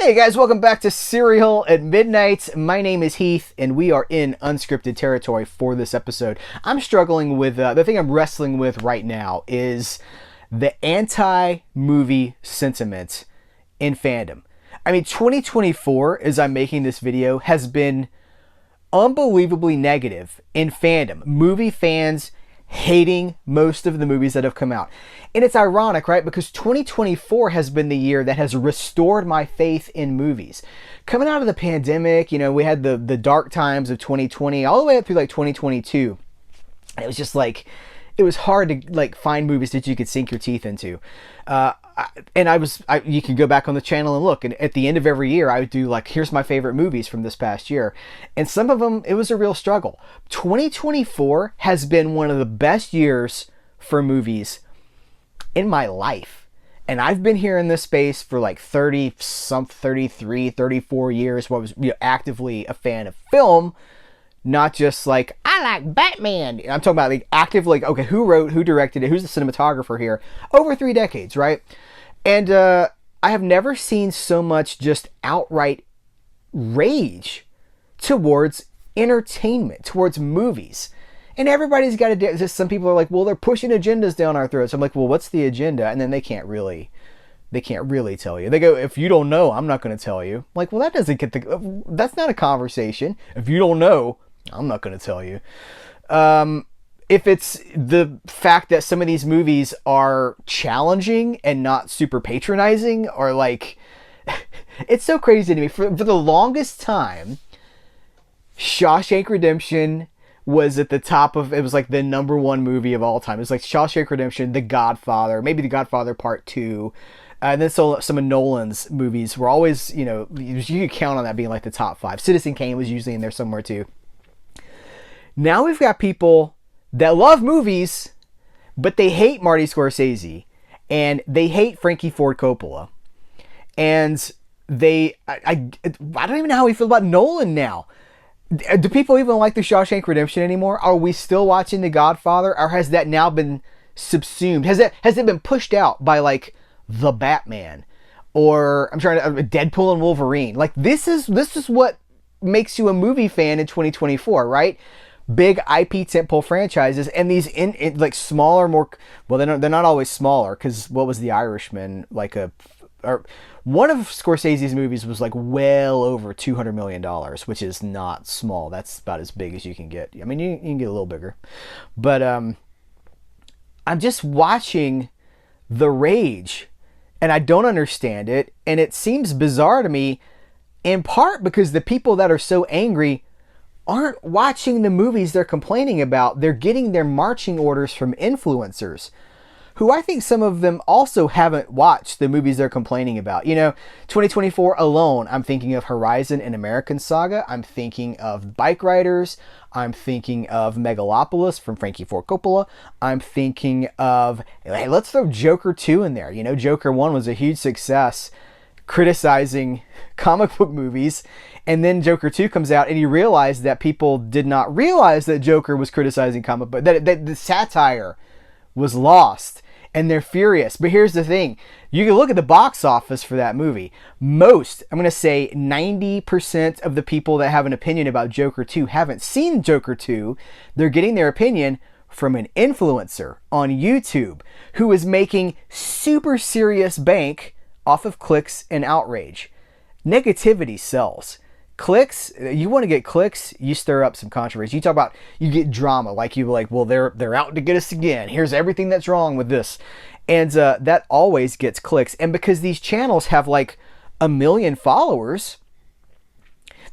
Hey guys, welcome back to Cereal at Midnight. My name is Heath, and we are in unscripted territory for this episode. I'm struggling with, the thing I'm wrestling with right now is the anti-movie sentiment in fandom. I mean, 2024, as I'm making this video, has been unbelievably negative in fandom. Movie fans hating most of the movies that have come out. And it's ironic, right? Because 2024 has been the year that has restored my faith in movies. Coming out of the pandemic, you know, we had the dark times of 2020 all the way up through like 2022. And it was just like, it was hard to like find movies that you could sink your teeth into. You can go back on the channel and look, and at the end of every year I would do like, here's my favorite movies from this past year, and some of them it was a real struggle. 2024 has been one of the best years for movies in my life, and I've been here in this space for like 33, 34 years where I was, you know, actively a fan of film. Not just like, I like Batman. I'm talking about like active, like, okay, who wrote, who directed it, who's the cinematographer here? Over 3 decades, right? And I have never seen so much just outright rage towards entertainment, towards movies. And everybody's got to, some people are like, well, they're pushing agendas down our throats. I'm like, well, what's the agenda? And then they can't really tell you. They go, if you don't know, I'm not going to tell you. I'm like, well, that doesn't get that's not a conversation. If you don't know, I'm not going to tell you. If it's the fact that some of these movies are challenging and not super patronizing, or like, it's so crazy to me. For the longest time, Shawshank Redemption was at the top of, it was like the number one movie of all time. It was like Shawshank Redemption, The Godfather, maybe The Godfather Part 2. And then so some of Nolan's movies were always, you know, you could count on that being like the top 5. Citizen Kane was usually in there somewhere too. Now we've got people that love movies, but they hate Marty Scorsese, and they hate Frankie Ford Coppola. And I don't even know how we feel about Nolan now. Do people even like The Shawshank Redemption anymore? Are we still watching The Godfather, or has that now been subsumed? Has it been pushed out by like The Batman, or Deadpool and Wolverine? Like, this is what makes you a movie fan in 2024, right? Big IP tentpole franchises, and these in like smaller, more, well, they're not always smaller, because what was The Irishman, like one of Scorsese's movies was like well over $200 million, which is not small. That's about as big as you can get. I mean, you can get a little bigger, but I'm just watching the rage, and I don't understand it, and it seems bizarre to me, in part because the people that are so angry aren't watching the movies they're complaining about. They're getting their marching orders from influencers, who I think some of them also haven't watched the movies they're complaining about. You know, 2024 alone, I'm thinking of Horizon and American Saga. I'm thinking of Bike Riders. I'm thinking of Megalopolis from Frankie Ford Coppola. I'm thinking of, hey, let's throw Joker 2 in there. You know, Joker 1 was a huge success, criticizing comic book movies. And then Joker 2 comes out, and you realize that people did not realize that Joker was criticizing comic book, that the satire was lost, and they're furious. But here's the thing. You can look at the box office for that movie. I'm going to say 90% of the people that have an opinion about Joker 2 haven't seen Joker 2. They're getting their opinion from an influencer on YouTube who is making super serious bank off of clicks and outrage. Negativity sells. Clicks, you want to get clicks, you stir up some controversy. You talk about, you get drama, like you like, well, they're out to get us again. Here's everything that's wrong with this. And that always gets clicks. And because these channels have like 1 million followers,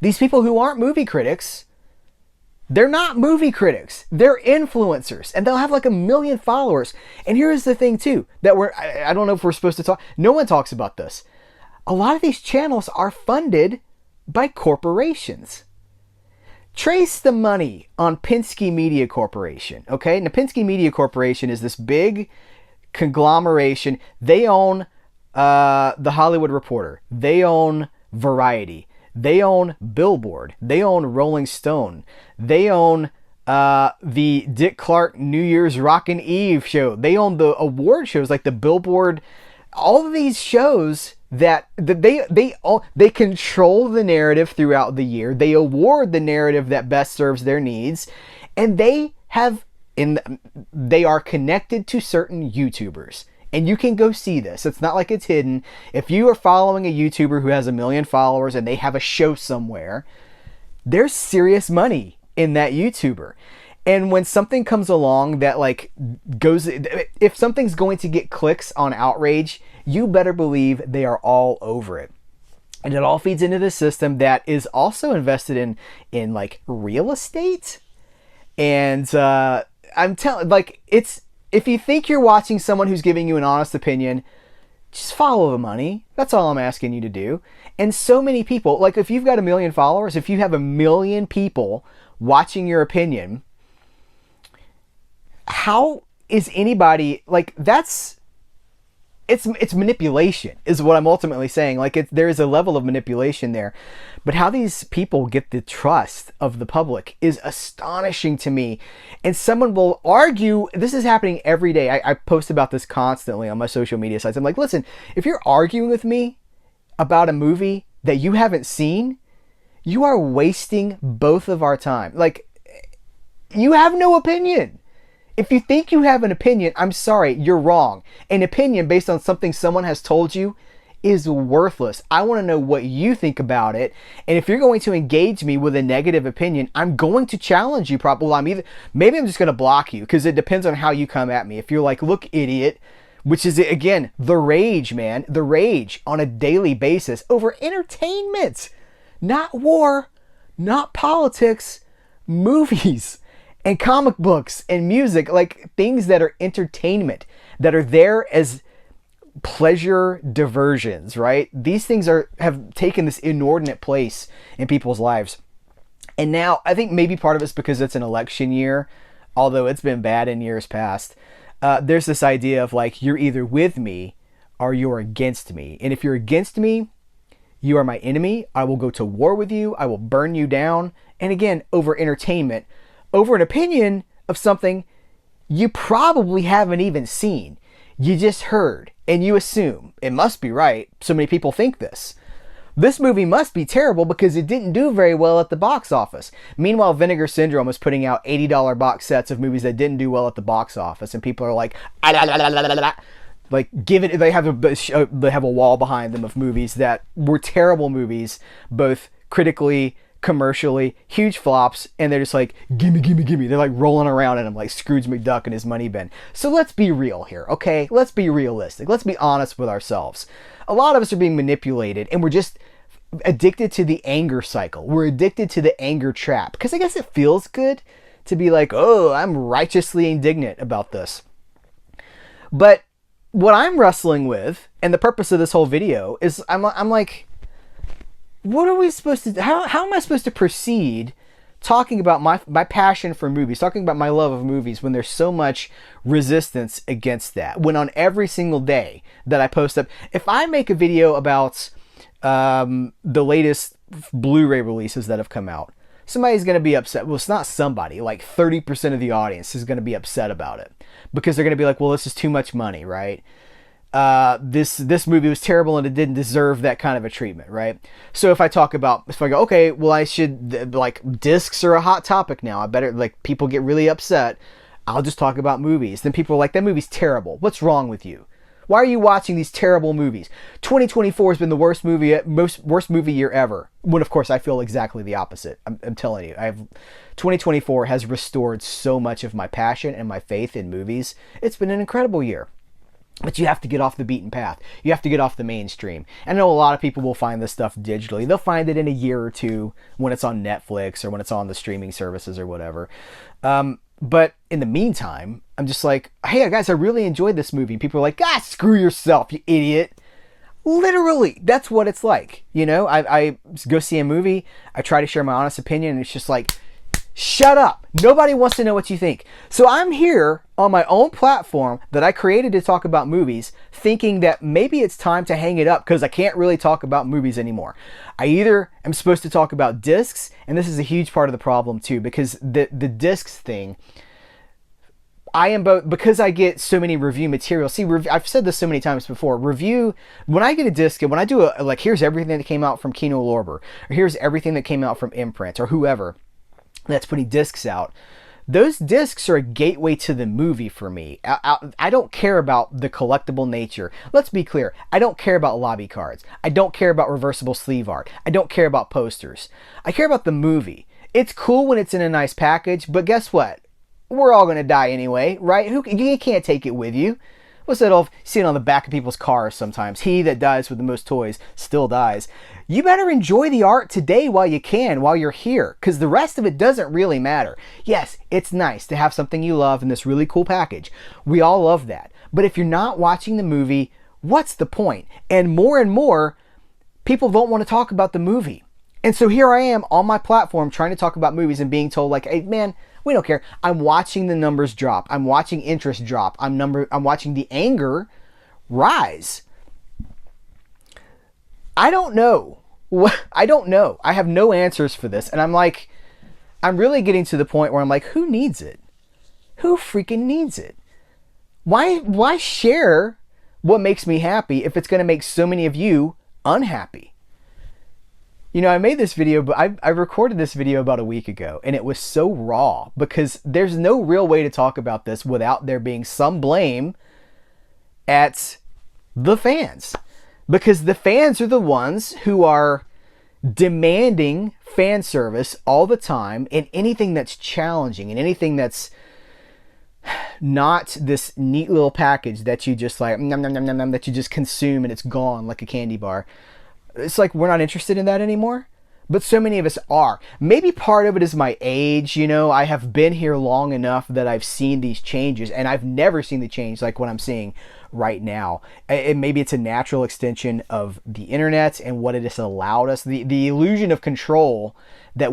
these people who aren't movie critics, they're not movie critics. They're influencers, and they'll have like 1 million followers. And here's the thing too, that I don't know if we're supposed to talk. No one talks about this. A lot of these channels are funded by corporations. Trace the money on Penske Media Corporation, okay? Now, Penske Media Corporation is this big conglomeration. They own The Hollywood Reporter. They own Variety. They own Billboard. They own Rolling Stone. They own the Dick Clark New Year's Rockin' Eve show. They own the award shows like the Billboard. All of these shows they control the narrative throughout the year. They award the narrative that best serves their needs, and they are connected to certain YouTubers. And you can go see this. It's not like it's hidden. If you are following a YouTuber who has 1 million followers and they have a show somewhere, there's serious money in that YouTuber. And when something comes along that if something's going to get clicks on outrage, you better believe they are all over it. And it all feeds into the system that is also invested in like real estate. And I'm telling, if you think you're watching someone who's giving you an honest opinion, just follow the money. That's all I'm asking you to do. And so many people, like if you've got 1 million followers, if you have 1 million people watching your opinion, how is anybody it's manipulation is what I'm ultimately saying. There is a level of manipulation there, but how these people get the trust of the public is astonishing to me. And someone will argue, this is happening every day. I post about this constantly on my social media sites. I'm like, listen, if you're arguing with me about a movie that you haven't seen, you are wasting both of our time. You have no opinion. If you think you have an opinion, I'm sorry, you're wrong. An opinion based on something someone has told you is worthless. I want to know what you think about it. And if you're going to engage me with a negative opinion, I'm going to challenge you. Maybe I'm just going to block you, because it depends on how you come at me. If you're like, look, idiot, which is, again, the rage, man, the rage on a daily basis over entertainment, not war, not politics, movies and comic books and music, things that are entertainment, that are there as pleasure diversions, right? These things have taken this inordinate place in people's lives. And now I think maybe part of it's because it's an election year, although it's been bad in years past. There's this idea of you're either with me or you're against me. And if you're against me, you are my enemy. I will go to war with you. I will burn you down. And again, over entertainment, over an opinion of something you probably haven't even seen. You just heard and you assume it must be right. So many people think this. This movie must be terrible because it didn't do very well at the box office. Meanwhile, Vinegar Syndrome was putting out $80 box sets of movies that didn't do well at the box office, and people are like, they have a wall behind them of movies that were terrible movies, both critically, commercially, huge flops, and they're just like, gimme, gimme, gimme. They're like rolling around in them like Scrooge McDuck in his money bin. So let's be real here, okay? Let's be realistic. Let's be honest with ourselves. A lot of us are being manipulated, and we're just addicted to the anger cycle. We're addicted to the anger trap, because I guess it feels good to be like, oh, I'm righteously indignant about this. But what I'm wrestling with, and the purpose of this whole video, is I'm like, what are we supposed to do? How am I supposed to proceed talking about my passion for movies, talking about my love of movies, when there's so much resistance against that? When on every single day that I post up, if I make a video about the latest Blu-ray releases that have come out, somebody's going to be upset. Well, it's not somebody, 30% of the audience is going to be upset about it, because they're going to be like, well, this is too much money, right? This movie was terrible and it didn't deserve that kind of a treatment, right? So if I go, okay, well, I should, discs are a hot topic now. I better, people get really upset. I'll just talk about movies. Then people are like, that movie's terrible. What's wrong with you? Why are you watching these terrible movies? 2024 has been the worst movie year ever. When, of course, I feel exactly the opposite. I'm telling you, 2024 has restored so much of my passion and my faith in movies. It's been an incredible year. But you have to get off the beaten path. You have to get off the mainstream. And I know a lot of people will find this stuff digitally. They'll find it in a year or two when it's on Netflix or when it's on the streaming services or whatever. But in the meantime, I'm just like, hey guys, I really enjoyed this movie. People are like, screw yourself, you idiot. Literally, that's what it's like. I go see a movie, I try to share my honest opinion, and it's just like, shut up. Nobody wants to know what you think. So I'm here on my own platform that I created to talk about movies, thinking that maybe it's time to hang it up because I can't really talk about movies anymore. I either am supposed to talk about discs, and this is a huge part of the problem too, because the discs thing, I am both, because I get so many review materials. See, I've said this so many times before. Review, when I get a disc, when I do a, like, here's everything that came out from Kino Lorber, or here's everything that came out from Imprint, or whoever that's putting discs out. Those discs are a gateway to the movie for me. I don't care about the collectible nature. Let's be clear. I don't care about lobby cards. I don't care about reversible sleeve art. I don't care about posters. I care about the movie. It's cool when it's in a nice package, but guess what? We're all going to die anyway, right? You can't take it with you. What's that old, see it on the back of people's cars sometimes? He that dies with the most toys still dies. You better enjoy the art today while you can, while you're here, because the rest of it doesn't really matter. Yes, it's nice to have something you love in this really cool package. We all love that. But if you're not watching the movie, what's the point? And more, people don't want to talk about the movie. And so here I am on my platform trying to talk about movies and being told, like, hey, man, we don't care. I'm watching the numbers drop. I'm watching interest drop. I'm watching the anger rise. I don't know. I don't know. I have no answers for this. And I'm really getting to the point where I'm like, who needs it? Who freaking needs it? Why share what makes me happy if it's going to make so many of you unhappy? You know, I made this video, but I recorded this video about a week ago, and it was so raw because there's no real way to talk about this without there being some blame at the fans. Because the fans are the ones who are demanding fan service all the time in anything that's challenging and anything that's not this neat little package that you just like, nom, nom, nom, nom, nom, that you just consume and it's gone like a candy bar. It's like we're not interested in that anymore. But so many of us are. Maybe part of it is my age. You know, I have been here long enough that I've seen these changes, and I've never seen the change like what I'm seeing right now. And maybe it's a natural extension of the internet and what it has allowed us, the illusion of control that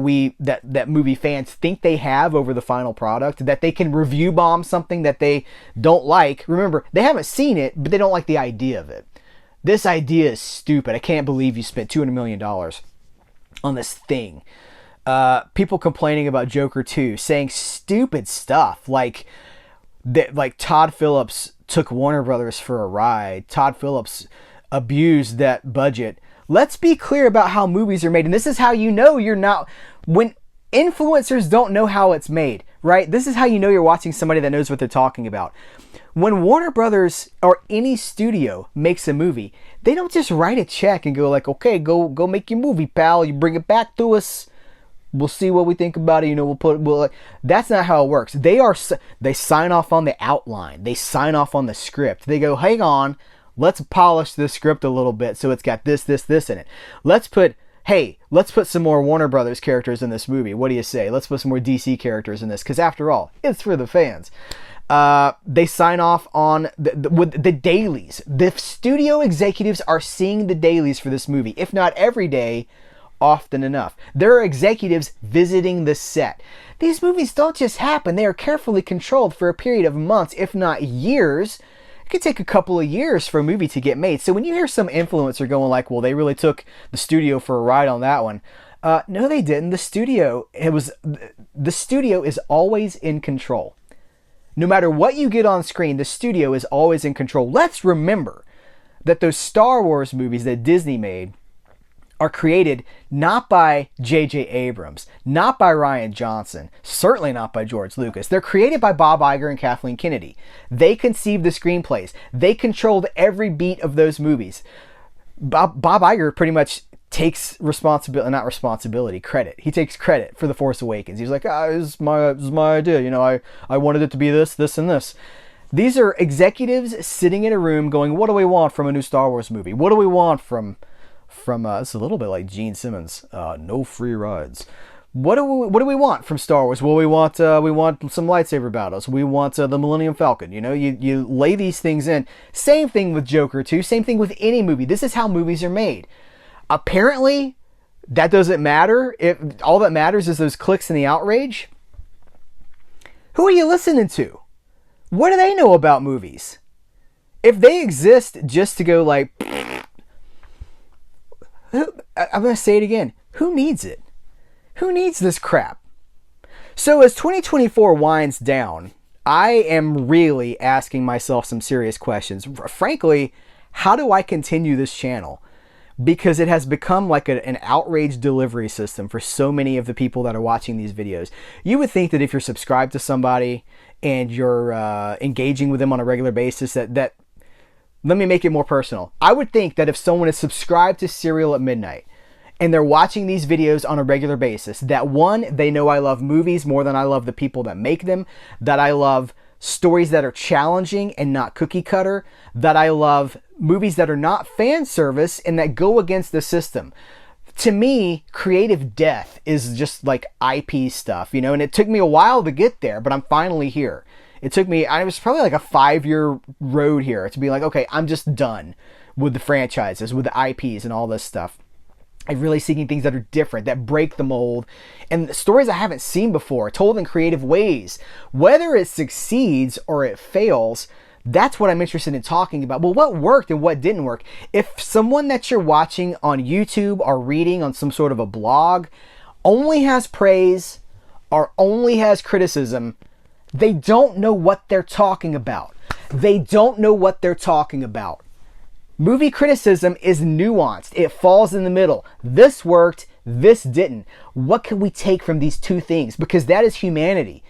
that movie fans think they have over the final product, that they can review bomb something that they don't like. Remember, they haven't seen it, but they don't like the idea of it. This idea is stupid. I can't believe you spent $200 million on this thing. People complaining about Joker 2, saying stupid stuff like that, like Todd Phillips took Warner Brothers for a ride. Todd Phillips abused that budget. Let's be clear about how movies are made, and this is how you know you're not, when influencers don't know how it's made, right? This is how you know you're watching somebody that knows what they're talking about. When Warner Brothers or any studio makes a movie, they don't just write a check and go like, okay, go make your movie, pal. You bring it back to us. We'll see what we think about it. You know, that's not how it works. They sign off on the outline. They sign off on the script. They go, hang on, let's polish this script a little bit so it's got this in it. Let's put some more Warner Brothers characters in this movie. What do you say? Let's put some more DC characters in this, because after all, it's for the fans. They sign off on the dailies. The studio executives are seeing the dailies for this movie, if not every day, often enough. There are executives visiting the set. These movies don't just happen. They are carefully controlled for a period of months, if not years. It could take a couple of years for a movie to get made. So when you hear some influencer going like, well, they really took the studio for a ride on that one. No, they didn't. The studio is always in control. No matter what you get on screen, the studio is always in control. Let's remember that those Star Wars movies that Disney made are created not by J.J. Abrams, not by Rian Johnson, certainly not by George Lucas. They're created by Bob Iger and Kathleen Kennedy. They conceived the screenplays. They controlled every beat of those movies. Bob Iger pretty much takes credit. He takes credit for The Force Awakens. He's like, this is my idea. You know, I wanted it to be this, and this. These are executives sitting in a room going, what do we want from a new Star Wars movie? What do we want from it's a little bit like Gene Simmons, no free rides. What do we want from Star Wars? Well, we want some lightsaber battles. We want the Millennium Falcon. You know, you lay these things in. Same thing with Joker 2. Same thing with any movie. This is how movies are made. Apparently, that doesn't matter. If all that matters is those clicks and the outrage. Who are you listening to? What do they know about movies? If they exist just to go like, I'm going to say it again. Who needs it? Who needs this crap? So as 2024 winds down, I am really asking myself some serious questions. Frankly, how do I continue this channel? Because it has become like an outrage delivery system for so many of the people that are watching these videos. You would think that if you're subscribed to somebody and you're engaging with them on a regular basis, that let me make it more personal. I would think that if someone is subscribed to Cereal at Midnight and they're watching these videos on a regular basis, that one, they know I love movies more than I love the people that make them, that I love stories that are challenging and not cookie cutter, that I love movies that are not fan service and that go against the system. To me, creative death is just like IP stuff, you know, and it took me a while to get there, but I'm finally here. It took me, I was probably like a 5-year road here to be like, okay, I'm just done with the franchises, with the IPs and all this stuff. I'm really seeking things that are different, that break the mold, and stories I haven't seen before, told in creative ways. Whether it succeeds or it fails, that's what I'm interested in talking about. Well, what worked and what didn't work? If someone that you're watching on YouTube or reading on some sort of a blog only has praise or only has criticism, they don't know what they're talking about. They don't know what they're talking about. Movie criticism is nuanced. It falls in the middle. This worked, this didn't. What can we take from these two things? Because that is humanity.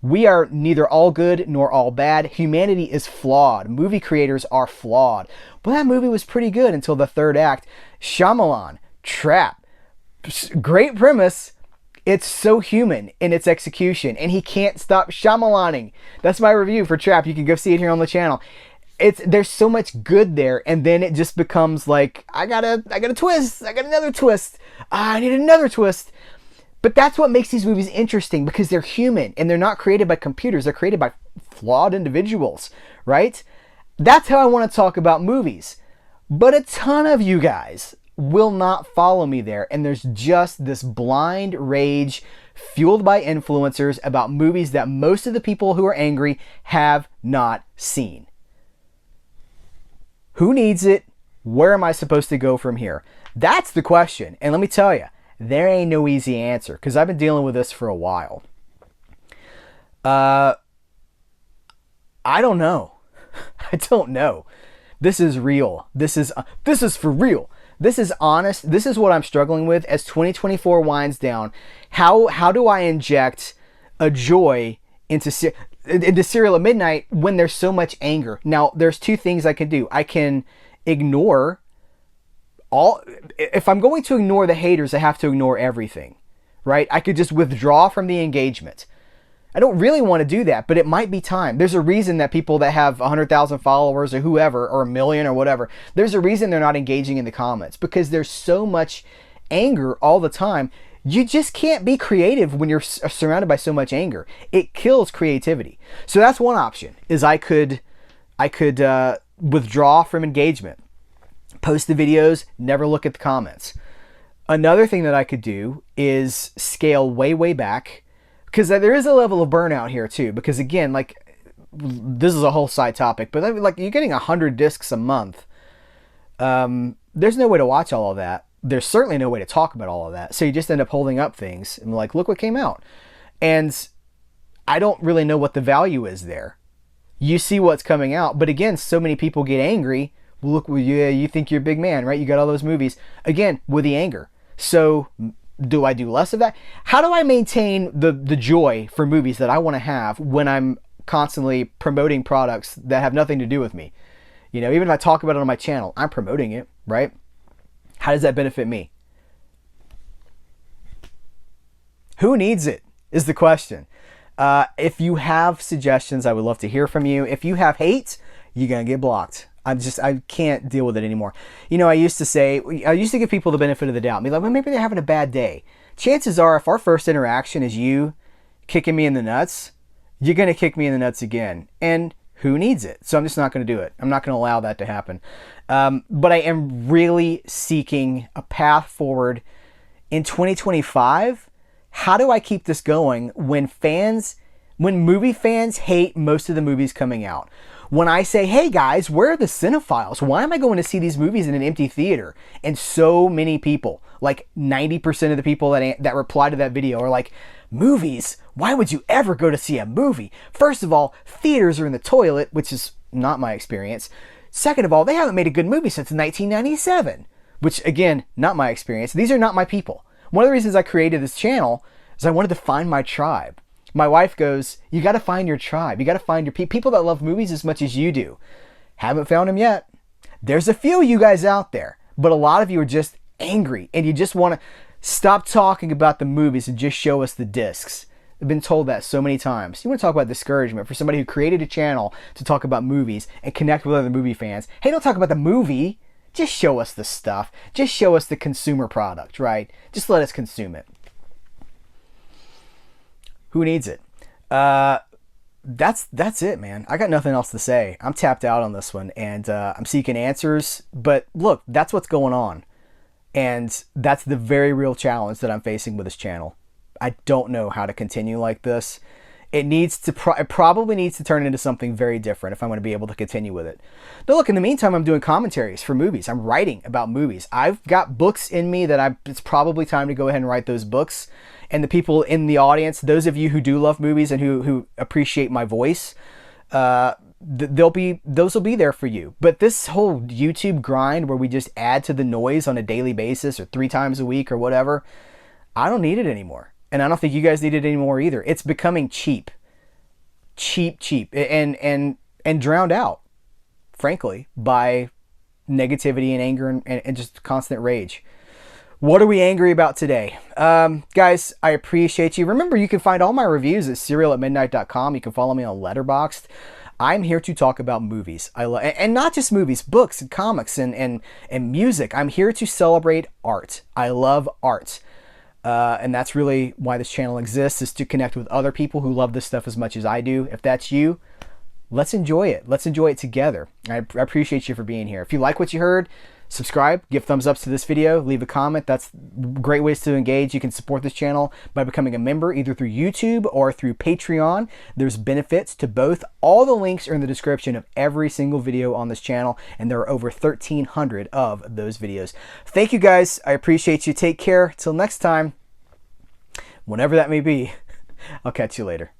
We are neither all good nor all bad. Humanity is flawed. Movie creators are flawed. But that movie was pretty good until the third act. Shyamalan, Trap. Great premise. It's so human in its execution, and he can't stop Shyamalaning. That's my review for Trap. You can go see it here on the channel. There's so much good there, and then it just becomes like, I got a twist, I got another twist, I need another twist. But that's what makes these movies interesting, because they're human and they're not created by computers. They're created by flawed individuals, right? That's how I want to talk about movies. But a ton of you guys will not follow me there, and there's just this blind rage fueled by influencers about movies that most of the people who are angry have not seen. Who needs it? Where am I supposed to go from here? That's the question. And let me tell you, there ain't no easy answer, because I've been dealing with this for a while. I don't know. I don't know. This is real. This is for real. This is honest. This is what I'm struggling with as 2024 winds down. How do I inject a joy into Cereal at Midnight when there's so much anger? Now, there's two things I can do. I can ignore all. If I'm going to ignore the haters, I have to ignore everything, right? I could just withdraw from the engagement. I don't really want to do that, but it might be time. There's a reason that people that have 100,000 followers or whoever, or 1 million or whatever, there's a reason they're not engaging in the comments, because there's so much anger all the time. You just can't be creative when you're surrounded by so much anger. It kills creativity. So that's one option, is I could withdraw from engagement, post the videos, never look at the comments. Another thing that I could do is scale way back, because there is a level of burnout here too, because again, like, this is a whole side topic, but like, you're getting 100 discs a month. There's no way to watch all of that. There's certainly no way to talk about all of that. So you just end up holding up things and like, look what came out. And I don't really know what the value is there. You see what's coming out, but again, so many people get angry. Well, look, yeah, you think you're a big man, right? You got all those movies. Again, with the anger. So do I do less of that? How do I maintain the joy for movies that I want to have when I'm constantly promoting products that have nothing to do with me? You know, even if I talk about it on my channel, I'm promoting it, right? How does that benefit me? Who needs it is the question. If you have suggestions, I would love to hear from you. If you have hate, you're going to get blocked. I can't deal with it anymore. You know, I used to give people the benefit of the doubt. Be like, well, maybe they're having a bad day. Chances are, if our first interaction is you kicking me in the nuts, you're going to kick me in the nuts again. And who needs it? So I'm just not going to do it. I'm not going to allow that to happen. But I am really seeking a path forward in 2025. How do I keep this going when movie fans hate most of the movies coming out? When I say, hey guys, where are the cinephiles? Why am I going to see these movies in an empty theater? And so many people, Like 90% of the people that reply to that video are like, movies? Why would you ever go to see a movie? First of all, theaters are in the toilet, which is not my experience. Second of all, they haven't made a good movie since 1997, which again, not my experience. These are not my people. One of the reasons I created this channel is I wanted to find my tribe. My wife goes, you got to find your tribe. You got to find your people that love movies as much as you do. Haven't found them yet. There's a few of you guys out there, but a lot of you are just angry and you just want to stop talking about the movies and just show us the discs. I've been told that so many times. You want to talk about discouragement for somebody who created a channel to talk about movies and connect with other movie fans. Hey, don't talk about the movie. Just show us the stuff. Just show us the consumer product, right? Just let us consume it. Who needs it? That's it, man. I got nothing else to say. I'm tapped out on this one, and I'm seeking answers. But look, that's what's going on. And that's the very real challenge that I'm facing with this channel. I don't know how to continue like this. It probably needs to turn into something very different if I'm going to be able to continue with it. Now look, in the meantime, I'm doing commentaries for movies. I'm writing about movies. I've got books in me that it's probably time to go ahead and write those books. And the people in the audience, those of you who do love movies and who appreciate my voice, those will be there for you. But this whole YouTube grind where we just add to the noise on a daily basis or 3 times a week or whatever, I don't need it anymore. And I don't think you guys need it anymore either. It's becoming cheap, and drowned out, frankly, by negativity and anger and just constant rage. What are we angry about today? Guys, I appreciate you. Remember, you can find all my reviews at CerealAtMidnite.com. You can follow me on Letterboxd. I'm here to talk about movies. And not just movies, books and comics and music. I'm here to celebrate art. I love art. And that's really why this channel exists, is to connect with other people who love this stuff as much as I do. If that's you, let's enjoy it. Let's enjoy it together. I appreciate you for being here. If you like what you heard, subscribe, give thumbs ups to this video, leave a comment. That's great ways to engage. You can support this channel by becoming a member either through YouTube or through Patreon. There's benefits to both. All the links are in the description of every single video on this channel, and there are over 1,300 of those videos. Thank you guys. I appreciate you. Take care. Till next time, whenever that may be. I'll catch you later.